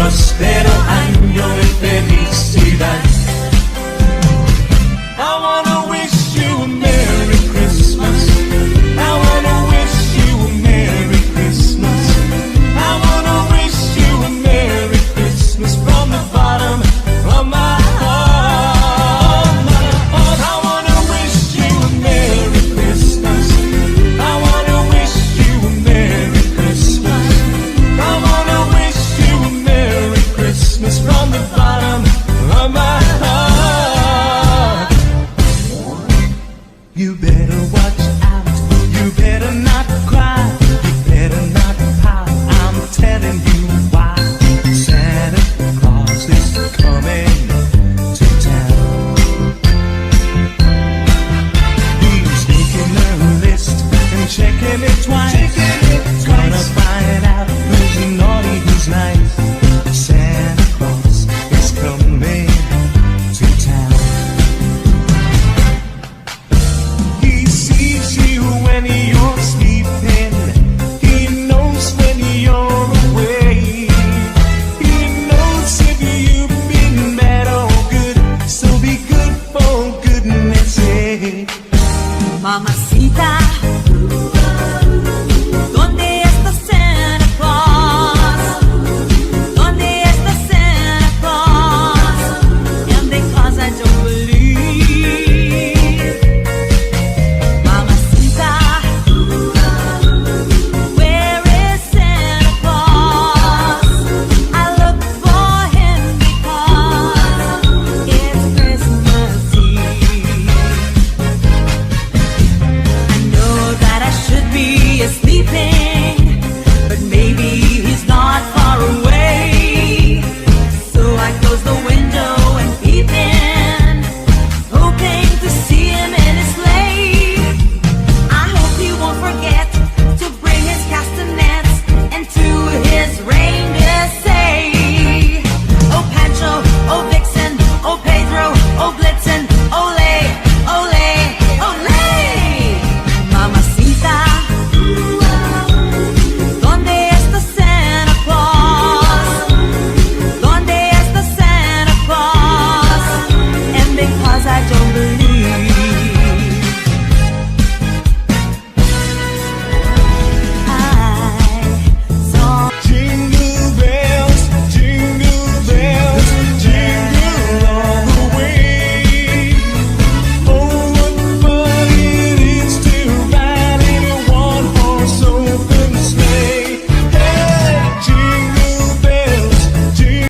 próspero año de felicidad. I wanna wish you a Merry Christmas. I wanna wish you a Merry Christmas. I wanna wish you a Merry Christmas from the bottom of my heart. I wanna wish you a Merry Christmas. I wanna wish you a Merry Christmas. I wanna wish you a Merry Christmas from the bottom of my heart. You better watch out, you better not cry, you better not pout, I'm telling you why. Santa Claus is coming to town. He's making a list and checking it twice. Gonna find out who's naughty, who's nice. Santa Claus is coming to town. He sees you when you're sleeping. He knows when you're awake. He knows if you've been bad or good. So be good for goodness sake. Mamacita, ¿dónde está Santa Claus? ¿Dónde está Santa Claus? And because I don't believe, Mamacita, where is Santa Claus? I look for him because it's Christmas Eve. I know that I should be sleeping, but maybe he's not far away. So I close the window and peep in, hoping to see him in his sleigh. I hope he won't forget to bring his castanets and to his reindeer say, oh Pancho, oh Vixen, oh Pedro, oh Blitzen, ole, ole, ole. Mamacita, ¿dónde está Santa Claus? ¿Dónde está Santa Claus? And because I don't believe, I saw Jingle bells, jingle all the way. Oh, what fun it is to ride in a one-horse open sleigh. Hey, jingle bells, jingle.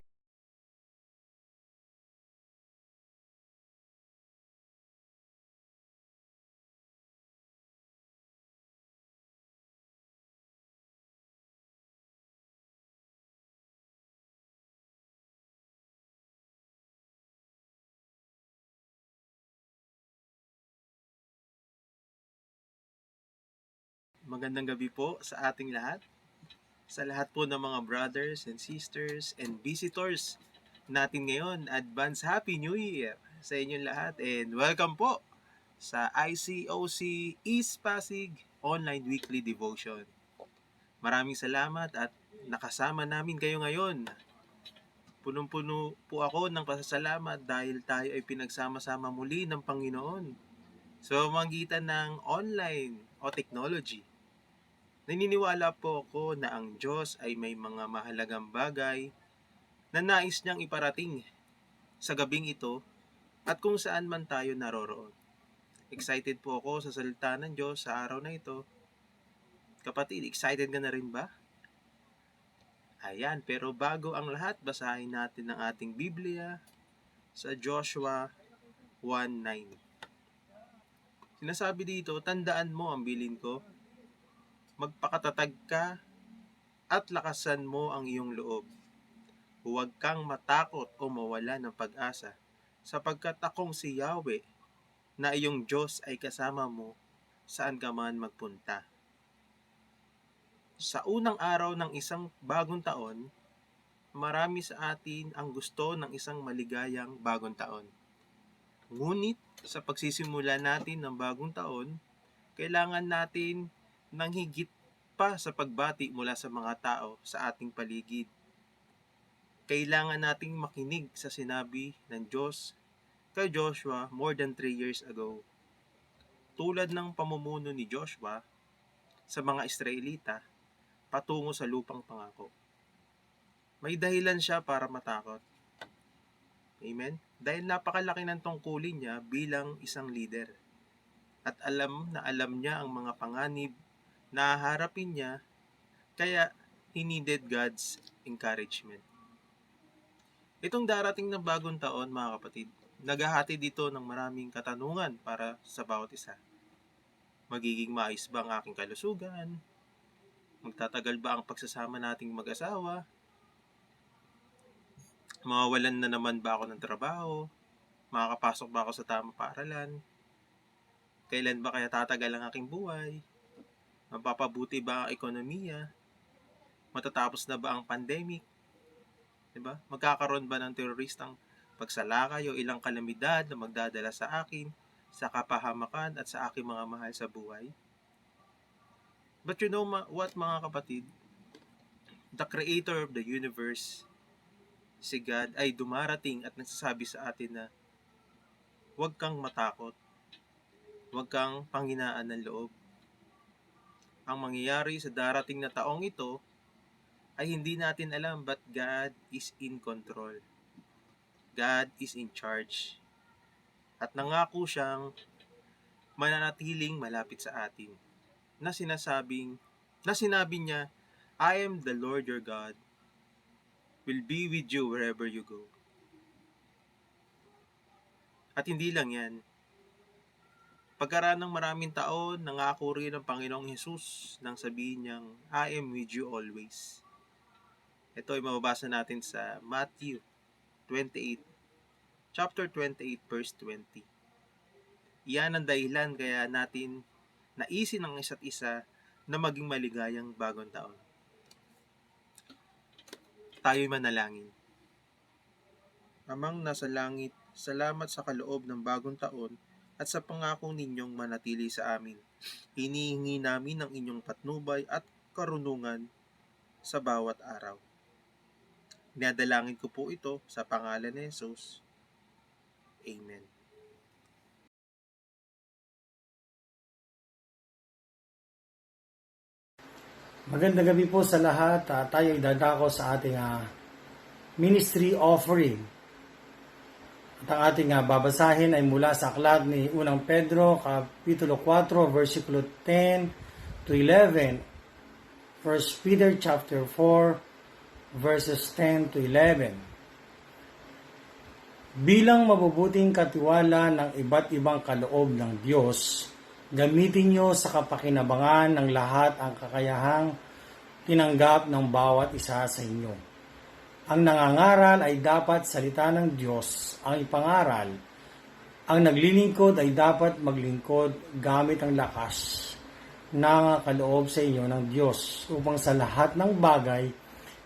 Magandang gabi po sa ating lahat. Sa lahat po ng mga brothers and sisters and visitors natin ngayon. Advance Happy New Year sa inyong lahat and welcome po sa ICOC East Pasig Online Weekly Devotion. Maraming salamat at nakasama namin kayo ngayon. Punong-puno po ako ng pasasalamat dahil tayo ay pinagsama-sama muli ng Panginoon sa pamamagitan ng online o technology. Naniniwala po ako na ang Diyos ay may mga mahalagang bagay na nais niyang iparating sa gabing ito at kung saan man tayo naroroon. Excited po ako sa salita ng Diyos sa araw na ito. Kapatid, excited ka na rin ba? Ayan, pero bago ang lahat, basahin natin ang ating Biblia sa Joshua 1:9. Sinasabi dito, tandaan mo ang bilin ko, magpakatatag ka at lakasan mo ang iyong loob. Huwag kang matakot o mawala ng pag-asa, sapagkat akong si Yahweh na iyong Diyos ay kasama mo saan ka man magpunta. Sa unang araw ng isang bagong taon, marami sa atin ang gusto ng isang maligayang bagong taon. Ngunit sa pagsisimula natin ng bagong taon, kailangan natin ng higit pa sa pagbati mula sa mga tao sa ating paligid. kailangan nating makinig sa sinabi ng Diyos kay Joshua more than 3 years ago. Tulad ng pamumuno ni Joshua sa mga Israelita patungo sa lupang pangako. May dahilan siya para matakot. Amen? Dahil napakalaki ng tungkulin niya bilang isang leader. At alam niya ang mga panganib na haharapin niya, kaya he needed God's encouragement. Itong darating na bagong taon, mga kapatid, naghahati dito ng maraming katanungan para sa bawat isa. Magiging maayos ba ang aking kalusugan? Magtatagal ba ang pagsasama nating mag-asawa? Mawawalan na naman ba ako ng trabaho? Makakapasok ba ako sa tamang paaralan? Kailan ba kaya tatagal ang aking buhay? Mapapabuti ba ang ekonomiya? Matatapos na ba ang pandemic? Diba? Magkakaroon ba ng teroristang pagsalakay o ilang kalamidad na magdadala sa akin, sa kapahamakan at sa aking mga mahal sa buhay? But you know what, mga kapatid? The Creator of the universe, si God, ay dumarating at nagsasabi sa atin na huwag kang matakot, huwag kang panghinaan ng loob. Ang mangyayari sa darating na taong ito ay hindi natin alam, but God is in control. God is in charge. At nangako siyang mananatiling malapit sa atin. Na sinabi niya, I am the Lord your God, will be with you wherever you go. At hindi lang yan. Pagkaraan ng maraming taon, nangako rin ang Panginoong Hesus nang sabihin niyang, I am with you always. Ito ay mababasa natin sa Matthew 28, chapter 28, verse 20. Iyan ang dahilan kaya natin naisin ang isa't isa na maging maligayang bagong taon. Tayo'y manalangin. Amang nasa langit, salamat sa kaloob ng bagong taon at sa pangako ninyong manatili sa amin. Hinihingi namin ang inyong patnubay at karunungan sa bawat araw. Dinadalangin ko po ito sa pangalan ni Jesus. Amen. Magandang gabi po sa lahat. Tayo ay dadako sa ating ministry offering. At ang ating babasahin ay mula sa aklat ni Unang Pedro, Kapitulo 4, versikulo 10 to 11. 1 Peter chapter 4, verses 10 to 11. Bilang mabubuting katiwala ng iba't ibang kaloob ng Diyos, gamitin nyo sa kapakinabangan ng lahat ang kakayahang tinanggap ng bawat isa sa inyo. Ang nangangaral ay dapat salita ng Diyos ang ipangaral. Ang naglilingkod ay dapat maglingkod gamit ang lakas na kaloob sa inyo ng Diyos upang sa lahat ng bagay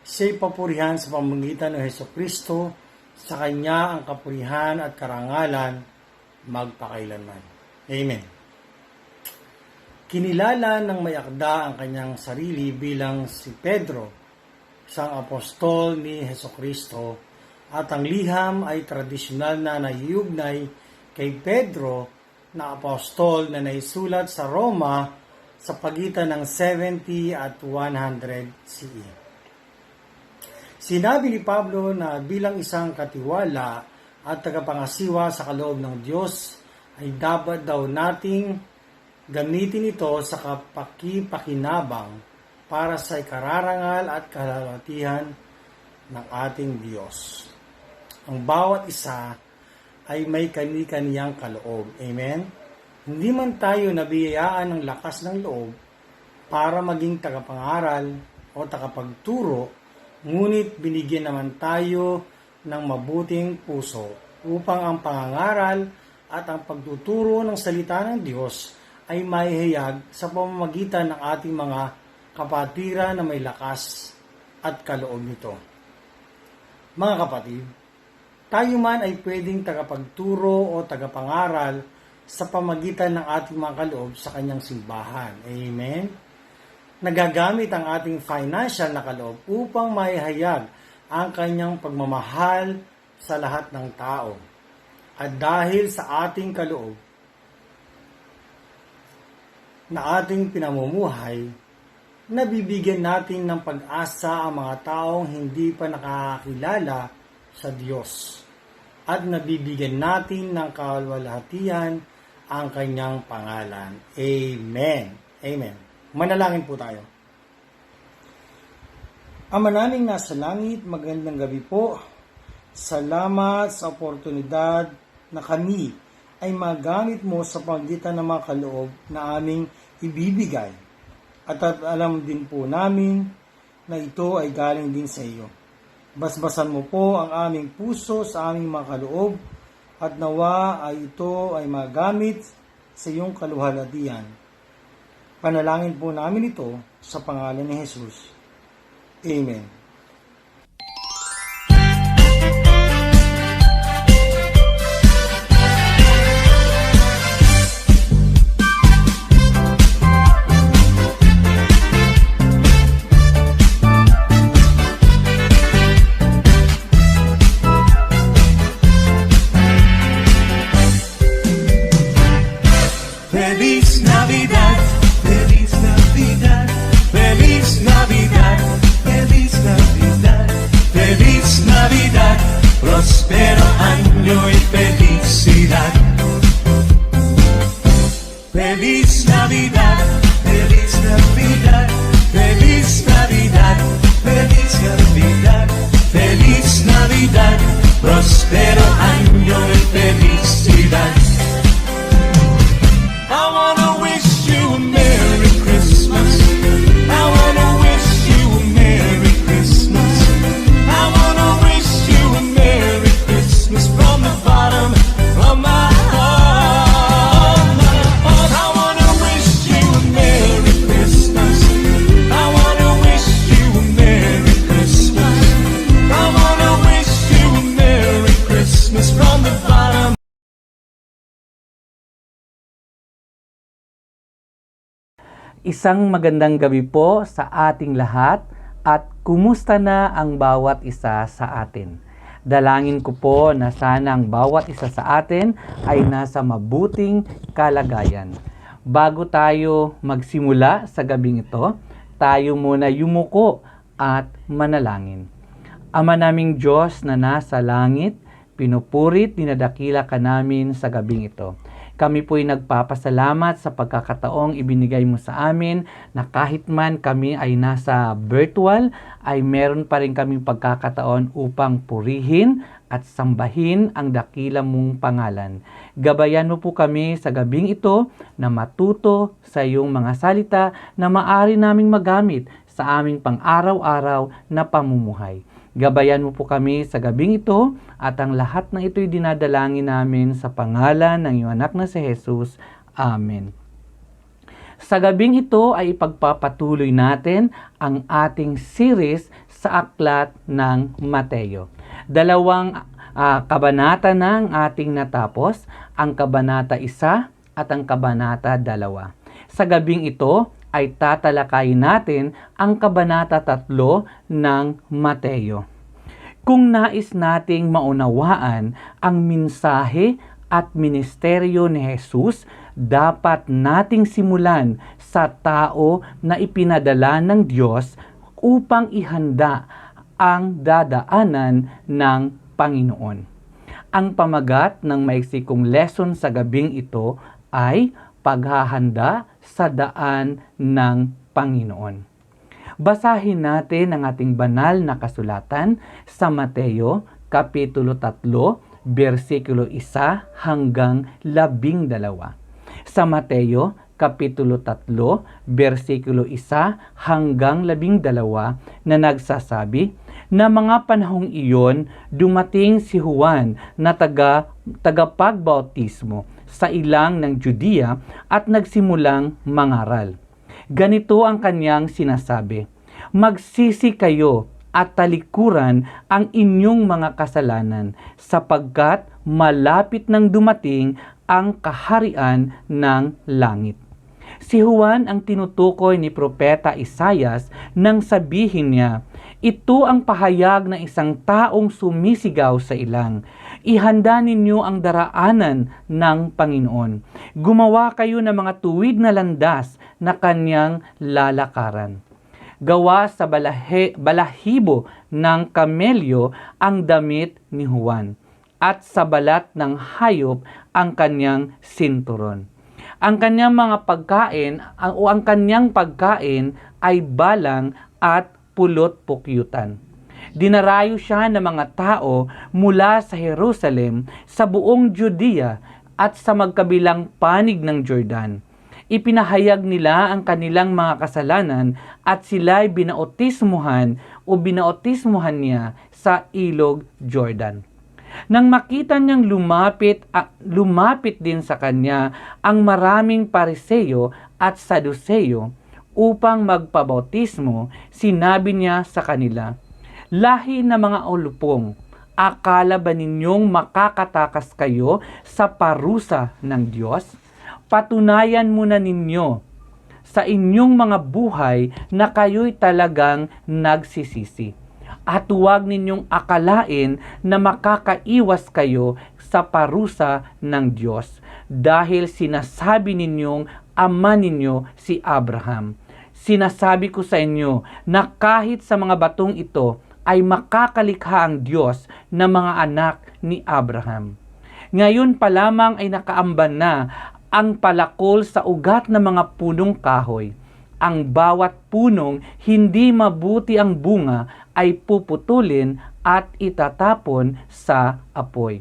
siya'y papurihan sa pamamagitan ng Hesukristo, sa Kanya ang kapurihan at karangalan magpakailanman. Amen. Kinilala ng may akda ang kanyang sarili bilang si Pedro, isang apostol ni Hesukristo, at ang liham ay tradisyonal na naiugnay kay Pedro na apostol na naisulat sa Roma sa pagitan ng 70 at 100 CE. Sinabi ni Pablo na bilang isang katiwala at tagapangasiwa sa kaloob ng Diyos ay dapat daw nating gamitin ito sa kapakipakinabang para sa ikararangal at kahalatihan ng ating Diyos. Ang bawat isa ay may kani-kaniyang kaloob. Amen? Hindi man tayo nabiyayaan ng lakas ng loob para maging tagapangaral o tagapagturo, ngunit binigyan naman tayo ng mabuting puso upang ang pangangaral at ang pagtuturo ng salita ng Diyos ay maihayag sa pamamagitan ng ating mga kapatiran na may lakas at kaloob nito. Mga kapatid, tayo man ay pwedeng tagapagturo o tagapangaral sa pamamagitan ng ating mga kaloob sa kanyang simbahan. Amen? Nagagamit ang ating financial na kaloob upang maihayag ang kanyang pagmamahal sa lahat ng tao. At dahil sa ating kaloob na ating pinamumuhay, nabibigyan natin ng pag-asa ang mga taong hindi pa nakakakilala sa Diyos. At nabibigyan natin ng kaluwalhatian ang kanyang pangalan. Amen. Amen. Manalangin po tayo. Ama naming nasa langit, magandang gabi po. Salamat sa oportunidad na kami ay magamit mo sa pagitan ng mga kaloob na aming ibibigay. At alam din po namin na ito ay galing din sa iyo. Basbasan mo po ang aming puso sa aming mga kaloob at nawa ay ito ay magamit sa iyong kaluwalhatian. Panalangin po namin ito sa pangalan ni Jesus. Amen. Feliz Navidad, Feliz Navidad, Feliz Navidad, Feliz Navidad, Feliz Navidad, próspero año y felicidad. Feliz Navidad, Feliz Navidad, Feliz Navidad, Feliz Navidad, Feliz Navidad, próspero año y felicidad. I wanna wish you a Merry Christmas. I wanna wish you a Merry Christmas. I wanna wish you a Merry Christmas from the bottom of my heart. I wanna wish you a Merry Christmas. I wanna wish you a Merry Christmas. I wanna wish you a Merry Christmas from the bottom. Isang magandang gabi po sa ating lahat at kumusta na ang bawat isa sa atin. Dalangin ko po na sana ang bawat isa sa atin ay nasa mabuting kalagayan. Bago tayo magsimula sa gabing ito, tayo muna yumuko at manalangin. Ama naming Diyos na nasa langit, pinupurit, dinadakila ka namin sa gabing ito. Kami po'y nagpapasalamat sa pagkakataong ibinigay mo sa amin na kahit man kami ay nasa virtual, ay meron pa rin kaming pagkakataon upang purihin at sambahin ang dakila mong pangalan. Gabayan mo po kami sa gabing ito na matuto sa iyong mga salita na maaari naming magamit sa aming pang-araw-araw na pamumuhay. Gabayan mo po kami sa gabing ito at ang lahat ng ito'y dinadalangin namin sa pangalan ng iyong anak na si Jesus. Amen. Sa gabing ito ay ipagpapatuloy natin ang ating series sa aklat ng Mateo. Dalawang kabanata na ang ating natapos, ang kabanata 1 at ang kabanata 2. Sa gabing ito ay tatalakayin natin ang kabanata 3 ng Mateo. Kung nais nating maunawaan ang mensahe at ministeryo ni Jesus, dapat nating simulan sa tao na ipinadala ng Diyos upang ihanda ang dadaanan ng Panginoon. Ang pamagat ng maiksikong lesson sa gabing ito ay paghahanda sa daan ng Panginoon. Basahin natin ang ating banal na kasulatan sa Mateo, Kapitulo 3, versikulo 1 hanggang 12. Sa Mateo, Kapitulo 3, versikulo 1 hanggang 12 na nagsasabi, na mga panahong iyon, dumating si Juan na tagapagbautismo sa ilang ng Judea at nagsimulang mangaral. Ganito ang kanyang sinasabi, magsisi kayo at talikuran ang inyong mga kasalanan sapagkat malapit nang dumating ang kaharian ng langit. Si Juan ang tinutukoy ni Propeta Isaias nang sabihin niya, ito ang pahayag ng isang taong sumisigaw sa ilang. Ihanda ninyo ang daraanan ng Panginoon. Gumawa kayo ng mga tuwid na landas na kanyang lalakaran. Gawa sa balahibo ng kamelyo ang damit ni Juan, at sa balat ng hayop ang kanyang sinturon. Ang kanyang mga pagkain o ang kanyang pagkain ay balang at pulot-pukyutan. Dinarayo siya ng mga tao mula sa Jerusalem, sa buong Judea at sa magkabilang panig ng Jordan. Ipinahayag nila ang kanilang mga kasalanan at sila'y binautismuhan niya sa ilog Jordan. Nang makita niyang lumapit din sa kanya ang maraming Pariseo at Saduceo upang magpabautismo, sinabi niya sa kanila, lahi na mga ulupong, akala ba ninyong makakatakas kayo sa parusa ng Diyos? Patunayan muna ninyo sa inyong mga buhay na kayo'y talagang nagsisisi. At huwag ninyong akalain na makakaiwas kayo sa parusa ng Diyos dahil sinasabi ninyong ama ninyo si Abraham. Sinasabi ko sa inyo na kahit sa mga batong ito ay makakalikha ang Diyos ng mga anak ni Abraham. Ngayon pa lamang ay nakaamban na ang palakol sa ugat ng mga punong kahoy. Ang bawat punong hindi mabuti ang bunga ay puputulin at itatapon sa apoy.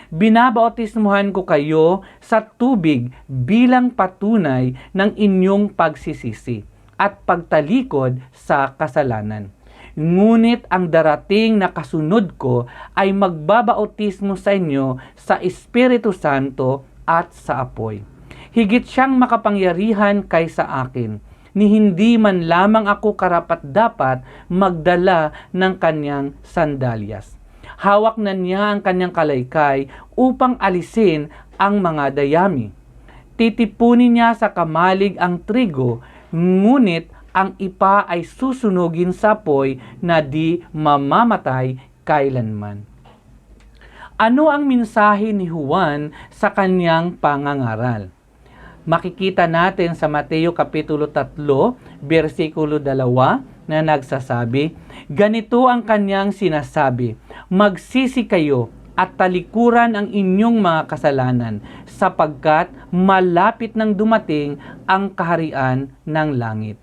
Binabautismuhan ko kayo sa tubig bilang patunay ng inyong pagsisisi at pagtalikod sa kasalanan. Ngunit ang darating na kasunod ko ay magbabautismo sa inyo sa Espiritu Santo at sa apoy. Higit siyang makapangyarihan kaysa akin, ni hindi man lamang ako karapat-dapat magdala ng kanyang sandalyas. Hawak na niya ang kanyang kalaykay upang alisin ang mga dayami. Titipunin niya sa kamalig ang trigo, ngunit ang ipa ay susunugin sa apoy na di mamamatay kailanman. Ano ang mensahe ni Juan sa kanyang pangangaral? Makikita natin sa Mateo Kapitulo 3, versikulo 2 na nagsasabi, ganito ang kanyang sinasabi, magsisi kayo at talikuran ang inyong mga kasalanan sapagkat malapit nang dumating ang kaharian ng langit.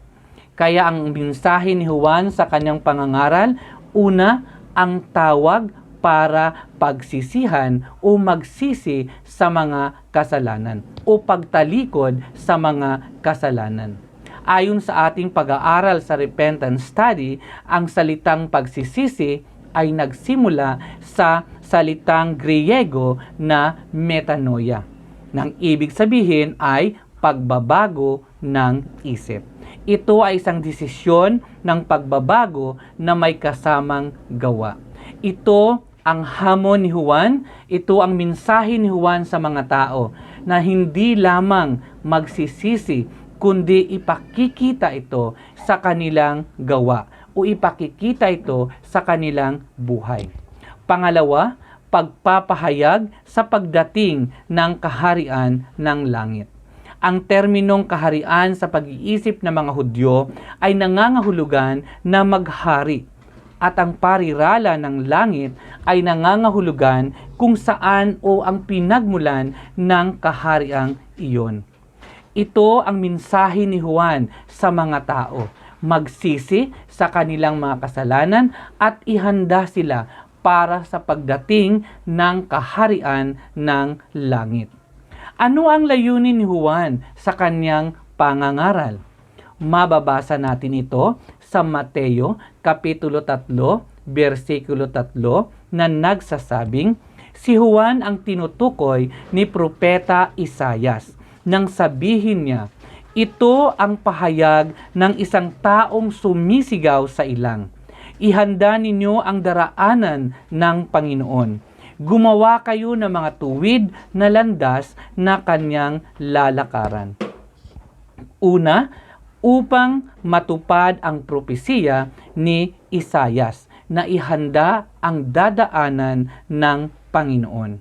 Kaya ang mensahe ni Juan sa kanyang pangangaral, una, ang tawag para pagsisihan o magsisi sa mga kasalanan o pagtalikod sa mga kasalanan. Ayon sa ating pag-aaral sa repentance study, ang salitang pagsisisi ay nagsimula sa salitang Griego na metanoia, nang ibig sabihin ay pagbabago ng isip. Ito ay isang desisyon ng pagbabago na may kasamang gawa. Ito ang hamon ni Juan, ito ang mensahe ni Juan sa mga tao na hindi lamang magsisisi, kundi ipakikita ito sa kanilang gawa o ipakikita ito sa kanilang buhay. Pangalawa, pagpapahayag sa pagdating ng kaharian ng langit. Ang terminong kaharian sa pag-iisip ng mga Hudyo ay nangangahulugan na maghari. At ang parirala ng langit ay nangangahulugan kung saan o ang pinagmulan ng kahariang iyon. Ito ang mensahe ni Juan sa mga tao. Magsisi sa kanilang mga kasalanan at ihanda sila para sa pagdating ng kaharian ng langit. Ano ang layunin ni Juan sa kanyang pangangaral? Mababasa natin ito sa Mateo Kapitulo 3, versikulo 3 na nagsasabing, si Juan ang tinutukoy ni Propeta Isaias nang sabihin niya, ito ang pahayag ng isang taong sumisigaw sa ilang. Ihanda ninyo ang daraanan ng Panginoon. Gumawa kayo ng mga tuwid na landas na kanyang lalakaran. Una, upang matupad ang propesiya ni Isayas na ihanda ang dadaanan ng Panginoon.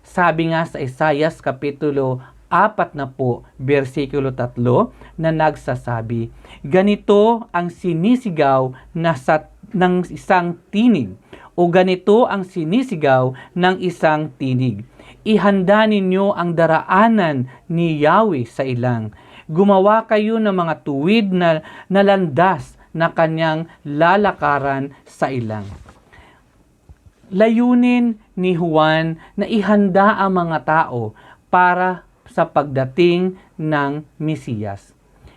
Sabi nga sa Isayas Kapitulo 4 versikulo 3 na nagsasabi, ganito ang sinisigaw ng isang tinig, o ganito ang sinisigaw ng isang tinig. Ihanda ninyo ang daraanan ni Yahweh sa ilang. Gumawa kayo ng mga tuwid na landas na kanyang lalakaran sa ilang. Layunin ni Juan na ihanda ang mga tao para sa pagdating ng Mesiyas.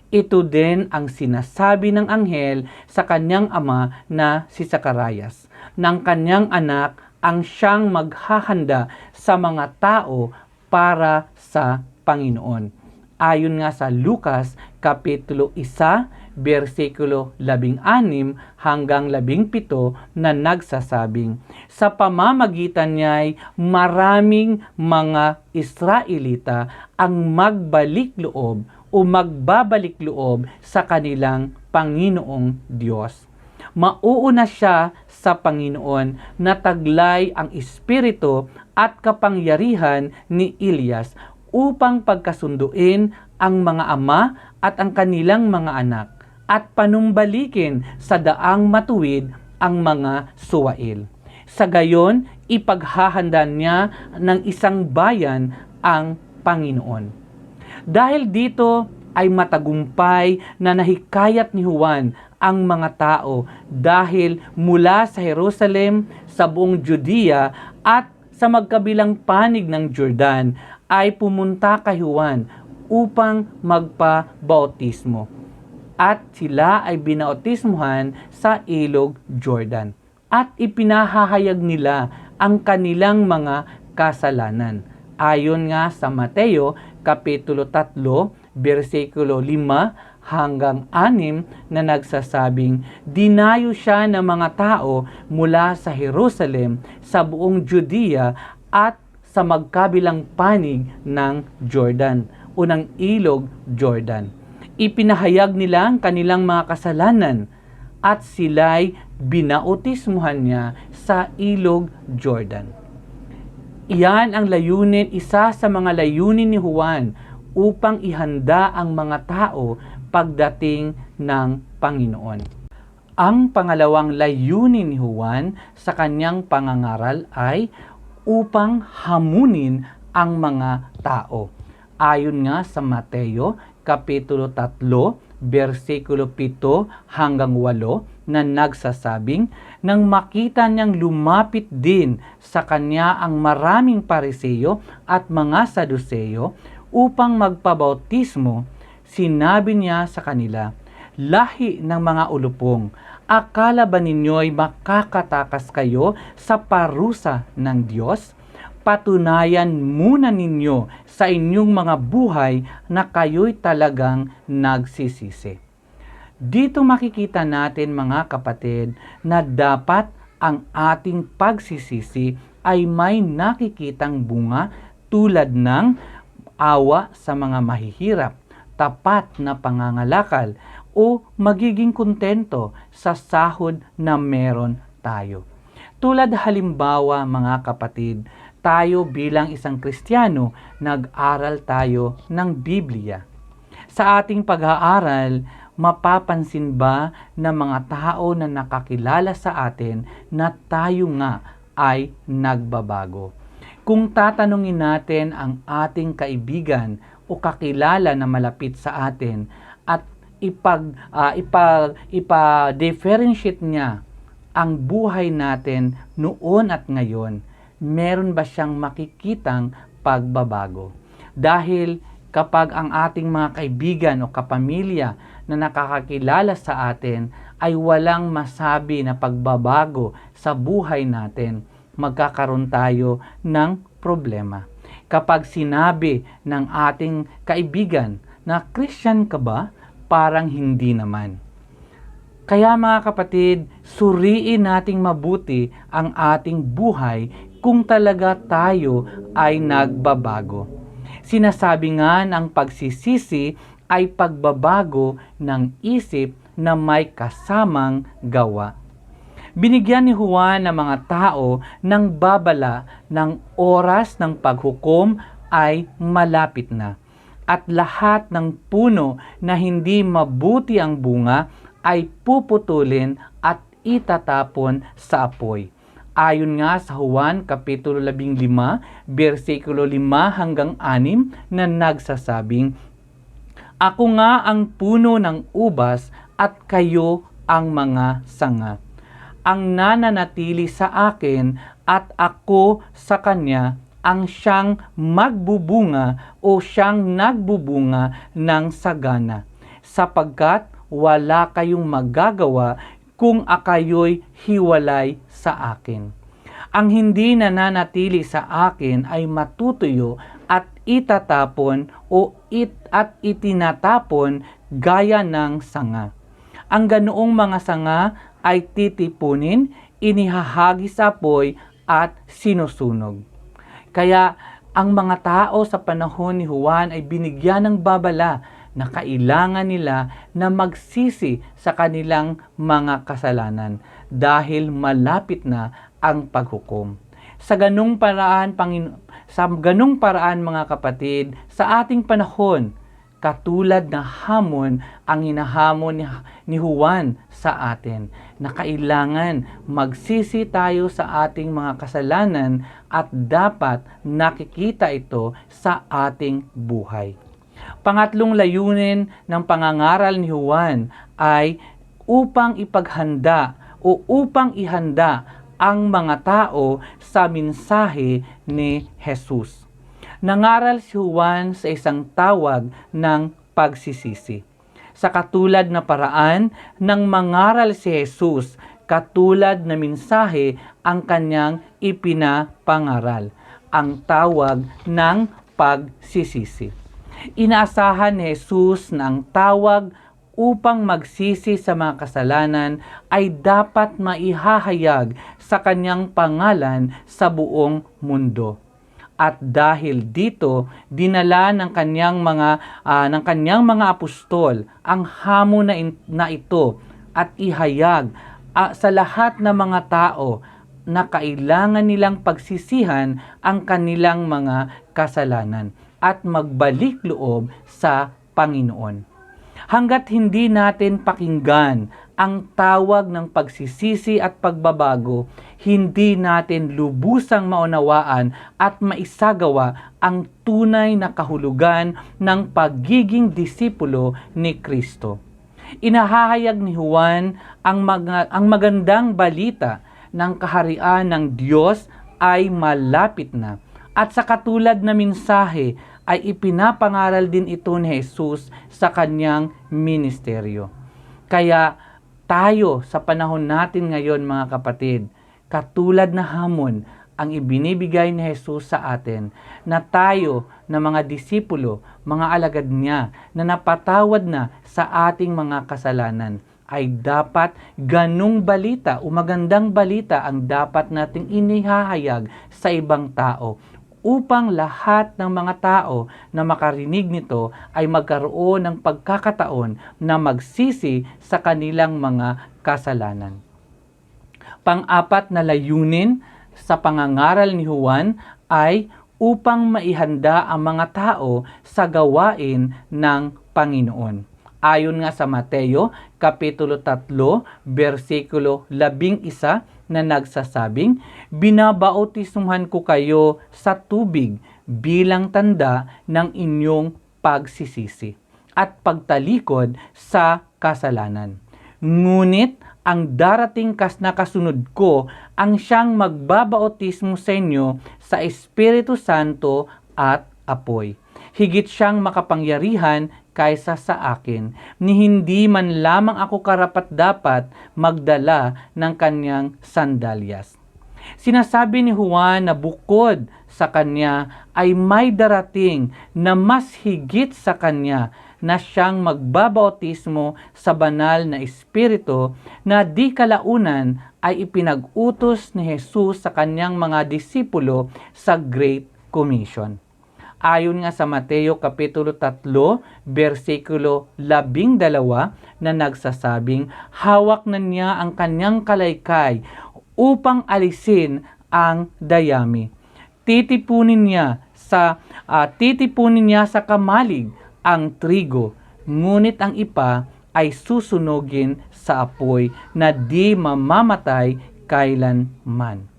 Ito din ang sinasabi ng anghel sa kanyang ama na si Zacarias, ng kanyang anak ang siyang maghahanda sa mga tao para sa Panginoon. Ayon nga sa Lucas Kapitulo 1, versikulo 16 hanggang 17 na nagsasabing, sa pamamagitan niya'y maraming mga Israelita ang magbalik loob o magbabalik loob sa kanilang Panginoong Diyos. Mauuna siya sa Panginoon na taglay ang espiritu at kapangyarihan ni Elias upang pagkasunduin ang mga ama at ang kanilang mga anak at panumbalikin sa daang matuwid ang mga suwail. Sa gayon, ipaghahanda niya ng isang bayan ang Panginoon. Dahil dito ay matagumpay na nahikayat ni Juan ang mga tao dahil mula sa Jerusalem, sa buong Judea at sa magkabilang panig ng Jordan ay pumunta kay Juan upang magpabautismo. At sila ay binautismuhan sa ilog Jordan. At ipinahahayag nila ang kanilang mga kasalanan. Ayon nga sa Mateo Kapitulo 3, versikulo 5 hanggang 6 na nagsasabing, dinayo siya ng mga tao mula sa Jerusalem, sa buong Judea at sa magkabilang panig ng Jordan o ng ilog Jordan. Ipinahayag nila ang kanilang mga kasalanan at sila'y binautismuhan niya sa ilog Jordan. Iyan ang layunin, isa sa mga layunin ni Juan upang ihanda ang mga tao pagdating ng Panginoon. Ang pangalawang layunin ni Juan sa kanyang pangangaral ay upang hamunin ang mga tao. Ayon nga sa Mateo Kapitulo 3, versikulo 7 hanggang 8 na nagsasabing, nang makita niyang lumapit din sa kanya ang maraming Pariseo at mga Saduseyo upang magpabautismo, sinabi niya sa kanila, lahi ng mga ulupong, akala ba ninyo'y makakatakas kayo sa parusa ng Diyos? Patunayan muna ninyo sa inyong mga buhay na kayo'y talagang nagsisisi. Dito makikita natin mga kapatid na dapat ang ating pagsisisi ay may nakikitang bunga tulad ng awa sa mga mahihirap, tapat na pangangalakal, o magiging kontento sa sahod na meron tayo. Tulad halimbawa mga kapatid, tayo bilang isang Kristiyano, nag-aral tayo ng Biblia. Sa ating pag-aaral, mapapansin ba ng mga tao na nakakilala sa atin na tayo nga ay nagbabago? Kung tatanungin natin ang ating kaibigan o kakilala na malapit sa atin at ipa-differentiate niya ang buhay natin noon at ngayon, meron ba siyang makikitang pagbabago? Dahil kapag ang ating mga kaibigan o kapamilya na nakakakilala sa atin ay walang masabi na pagbabago sa buhay natin, magkakaroon tayo ng problema. Kapag sinabi ng ating kaibigan na Christian ka ba? Parang hindi naman. Kaya mga kapatid, suriin nating mabuti ang ating buhay kung talaga tayo ay nagbabago. Sinasabi nga ng pagsisisi ay pagbabago ng isip na may kasamang gawa. Binigyan ni Juan ng mga tao ng babala ng oras ng paghukom ay malapit na, at lahat ng puno na hindi mabuti ang bunga ay puputulin at itatapon sa apoy. Ayon nga sa Juan Kapitulo 15, versikulo 5 hanggang 6 na nagsasabing, "Ako nga ang puno ng ubas at kayo ang mga sanga. Ang nananatili sa akin at ako sa kanya ang siyang magbubunga o siyang nagbubunga ng sagana, sapagkat wala kayong magagawa kung akayo'y hiwalay sa akin. Ang hindi nananatili sa akin ay matutuyo at itatapon at itinatapon gaya ng sanga. Ang ganoong mga sanga ay titipunin, inihahagis sa apoy at sinusunog." Kaya ang mga tao sa panahon ni Juan ay binigyan ng babala na kailangan nila na magsisi sa kanilang mga kasalanan dahil malapit na ang paghukom. Sa ganung paraan mga kapatid, sa ating panahon, katulad na hamon ang hinahamon ni Juan sa atin, na kailangan magsisi tayo sa ating mga kasalanan at dapat nakikita ito sa ating buhay. Pangatlong layunin ng pangangaral ni Juan ay upang ihanda ang mga tao sa mensahe ni Jesus. Nangaral si Juan sa isang tawag ng pagsisisi. Sa katulad na paraan ng mangaral si Jesus, katulad na mensahe ang kanyang ipinapangaral, ang tawag ng pagsisisi. Inaasahan ni Jesus na ang tawag upang magsisi sa mga kasalanan ay dapat maihahayag sa kanyang pangalan sa buong mundo. At dahil dito, dinala ng kanyang mga apostol ang hamon na ito at ihayag sa lahat ng mga tao na kailangan nilang pagsisihan ang kanilang mga kasalanan at magbalik loob sa Panginoon. Hanggat hindi natin pakinggan ang tawag ng pagsisisi at pagbabago, hindi natin lubusang maunawaan at maisagawa ang tunay na kahulugan ng pagiging disipulo ni Kristo. Inahahayag ni Juan ang magandang balita ng kaharian ng Diyos ay malapit na. At sa katulad na mensahe ay ipinapangaral din ito ni Jesus sa kanyang ministeryo. Kaya tayo sa panahon natin ngayon mga kapatid, katulad na hamon ang ibinibigay ni Jesus sa atin na tayo na mga disipulo, mga alagad niya na napatawad na sa ating mga kasalanan, ay dapat ganung balita o magandang balita ang dapat nating inihahayag sa ibang tao upang lahat ng mga tao na makarinig nito ay magkaroon ng pagkakataon na magsisi sa kanilang mga kasalanan. Pang-apat na layunin sa pangangaral ni Juan ay upang maihanda ang mga tao sa gawain ng Panginoon. Ayon nga sa Mateo, Kapitulo 3, versikulo 11 na nagsasabing, "Binabautismuhan ko kayo sa tubig bilang tanda ng inyong pagsisisi at pagtalikod sa kasalanan. Ngunit ang darating na kasunod ko ang siyang magbabautismo sa inyo sa Espiritu Santo at apoy. Higit siyang makapangyarihan kaysa sa akin, ni hindi man lamang ako karapat-dapat magdala ng kanyang sandalyas." Sinasabi ni Juan na bukod sa kanya ay may darating na mas higit sa kanya na siyang magbabautismo sa banal na Espiritu na di kalaunan ay ipinag-utos ni Jesus sa kanyang mga disipulo sa Great Commission. Ayon nga sa Mateo Kapitulo 3, versikulo 12 na nagsasabing, hawak na niya ang kanyang kalaykay upang alisin ang dayami. Titipunin niya sa kamalig ang trigo, ngunit ang ipa ay susunugin sa apoy na di mamamatay kailanman.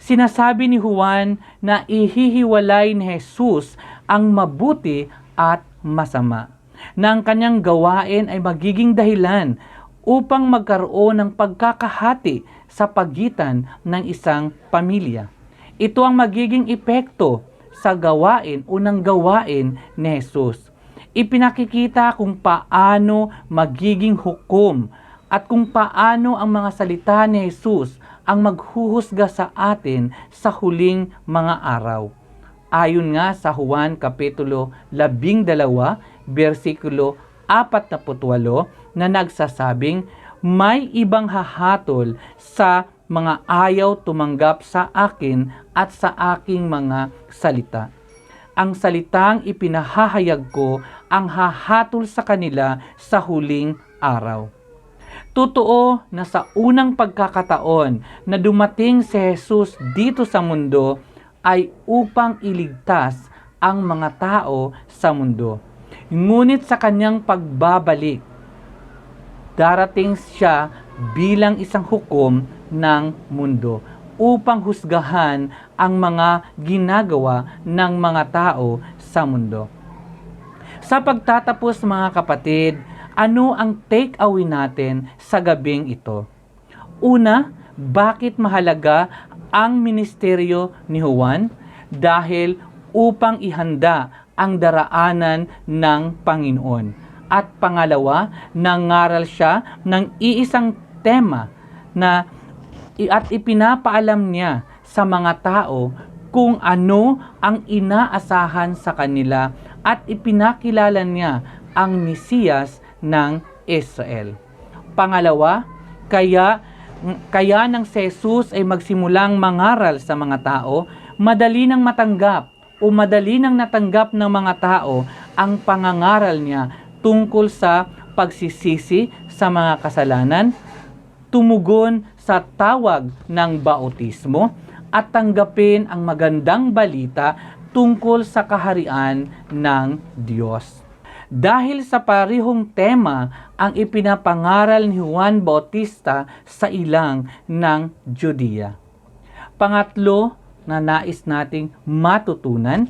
Sinasabi ni Juan na ihihiwalay ni Jesus ang mabuti at masama, na ang kanyang gawain ay magiging dahilan upang magkaroon ng pagkakahati sa pagitan ng isang pamilya. Ito ang magiging epekto sa unang gawain ni Jesus. Ipinakikita kung paano magiging hukom at kung paano ang mga salita ni Jesus ang maghuhusga sa atin sa huling mga araw. Ayon nga sa Juan Kapitulo 12, versikulo 48 na nagsasabing, may ibang hahatol sa mga ayaw tumanggap sa akin at sa aking mga salita. Ang salitang ipinahahayag ko ang hahatol sa kanila sa huling araw. Totoo na sa unang pagkakataon na dumating si Jesus dito sa mundo ay upang iligtas ang mga tao sa mundo. Ngunit sa kanyang pagbabalik, darating siya bilang isang hukom ng mundo upang husgahan ang mga ginagawa ng mga tao sa mundo. Sa pagtatapos, mga kapatid, ano ang take-away natin sa gabing ito? Una, bakit mahalaga ang ministeryo ni Juan? Dahil upang ihanda ang daraanan ng Panginoon. At pangalawa, nangaral siya ng iisang tema at ipinapaalam niya sa mga tao kung ano ang inaasahan sa kanila at ipinakilala niya ang Mesiyas ng Israel. Pangalawa, kaya nang si Jesus ay magsimulang mangaral sa mga tao, madali nang natanggap ng mga tao ang pangangaral niya tungkol sa pagsisisi sa mga kasalanan, tumugon sa tawag ng bautismo, at tanggapin ang magandang balita tungkol sa kaharian ng Diyos. Dahil sa parehong tema ang ipinapangaral ni Juan Bautista sa ilang ng Judea. Pangatlo na nais nating matutunan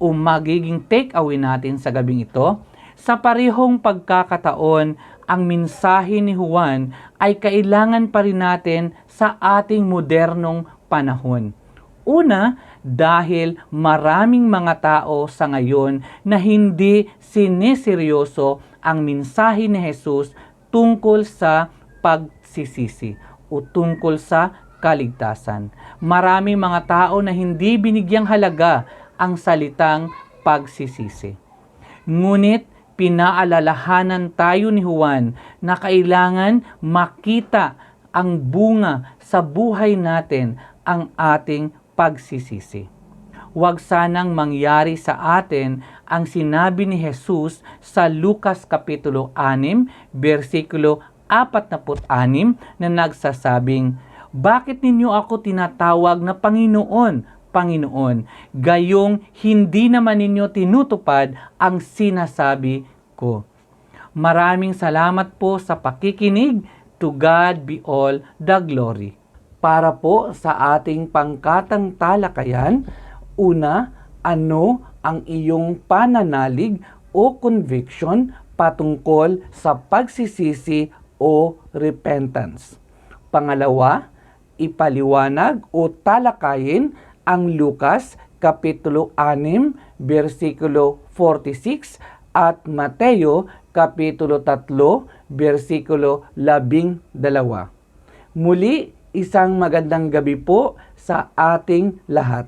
o magiging take-away natin sa gabing ito, sa parehong pagkakataon, ang mensahe ni Juan ay kailangan pa rin natin sa ating modernong panahon. Una, dahil maraming mga tao sa ngayon na hindi siniseryoso ang mensahe ni Jesus tungkol sa pagsisisi o tungkol sa kaligtasan. Maraming mga tao na hindi binigyang halaga ang salitang pagsisisi. Ngunit pinaalalahanan tayo ni Juan na kailangan makita ang bunga sa buhay natin ang ating pagsisisi. Huwag sanang mangyari sa atin ang sinabi ni Jesus sa Lucas Kapitulo 6, versikulo 46 na nagsasabing, bakit ninyo ako tinatawag na Panginoon, Panginoon, gayong hindi naman ninyo tinutupad ang sinasabi ko? Maraming salamat po sa pakikinig. To God be all the glory. Para po sa ating pangkatang talakayan, una, ano ang iyong pananalig o conviction patungkol sa pagsisisi o repentance? Pangalawa, ipaliwanag o talakayin ang Lucas Kapitulo 6, versikulo 46 at Mateo Kapitulo 3, versikulo 12. Muli, isang magandang gabi po sa ating lahat.